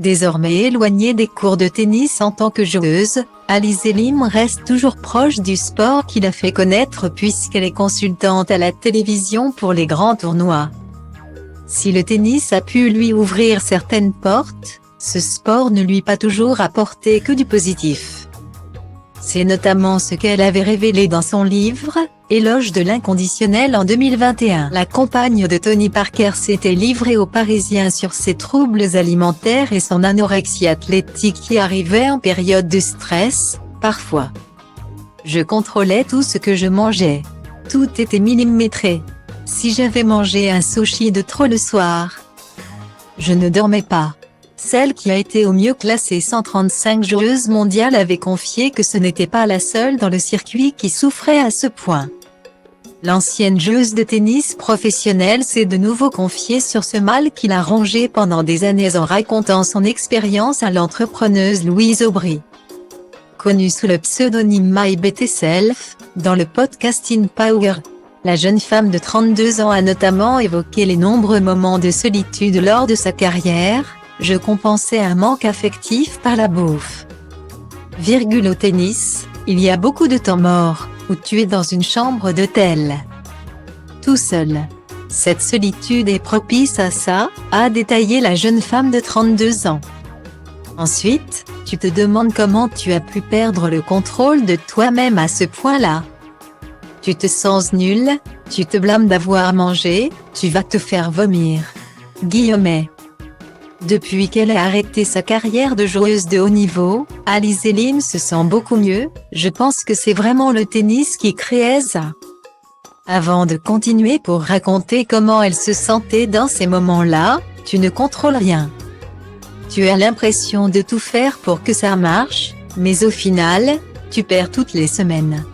Désormais éloignée des cours de tennis en tant que joueuse, Alizé Lim reste toujours proche du sport qui l'a fait connaître puisqu'elle est consultante à la télévision pour les grands tournois. Si le tennis a pu lui ouvrir certaines portes, ce sport ne lui a pas toujours apporté que du positif. C'est notamment ce qu'elle avait révélé dans son livre, Éloge de l'inconditionnel en 2021. La compagne de Tony Parker s'était livrée aux Parisiens sur ses troubles alimentaires et son anorexie athlétique qui arrivait en période de stress, parfois. Je contrôlais tout ce que je mangeais. Tout était millimétré. Si j'avais mangé un sushi de trop le soir, je ne dormais pas. Celle qui a été au mieux classée 135 joueuse mondiale avait confié que ce n'était pas la seule dans le circuit qui souffrait à ce point. L'ancienne joueuse de tennis professionnelle s'est de nouveau confiée sur ce mal qui l'a rongée pendant des années en racontant son expérience à l'entrepreneuse Louise Aubry. Connue sous le pseudonyme My Better Self, dans le podcast In Power, la jeune femme de 32 ans a notamment évoqué les nombreux moments de solitude lors de sa carrière. Je compensais un manque affectif par la bouffe. Au tennis, il y a beaucoup de temps mort, où tu es dans une chambre d'hôtel. Tout seul. Cette solitude est propice à ça, a détaillé la jeune femme de 32 ans. Ensuite, tu te demandes comment tu as pu perdre le contrôle de toi-même à ce point-là. Tu te sens nul, tu te blâmes d'avoir mangé, tu vas te faire vomir. Guillemets. Depuis qu'elle a arrêté sa carrière de joueuse de haut niveau, Alizé Lim se sent beaucoup mieux. Je pense que c'est vraiment le tennis qui crée ça. Avant de continuer pour raconter comment elle se sentait dans ces moments-là, tu ne contrôles rien. Tu as l'impression de tout faire pour que ça marche, mais au final, tu perds toutes les semaines.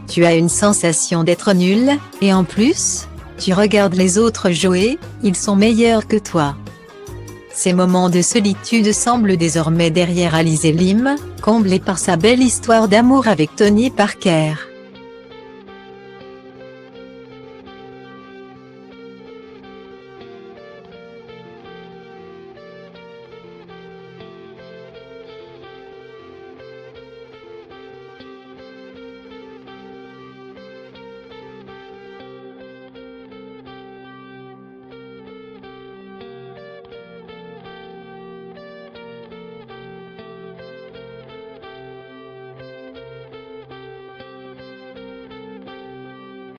Tu as une sensation d'être nul, et en plus, tu regardes les autres jouer, ils sont meilleurs que toi. Ces moments de solitude semblent désormais derrière Alizé Lim, comblée par sa belle histoire d'amour avec Tony Parker.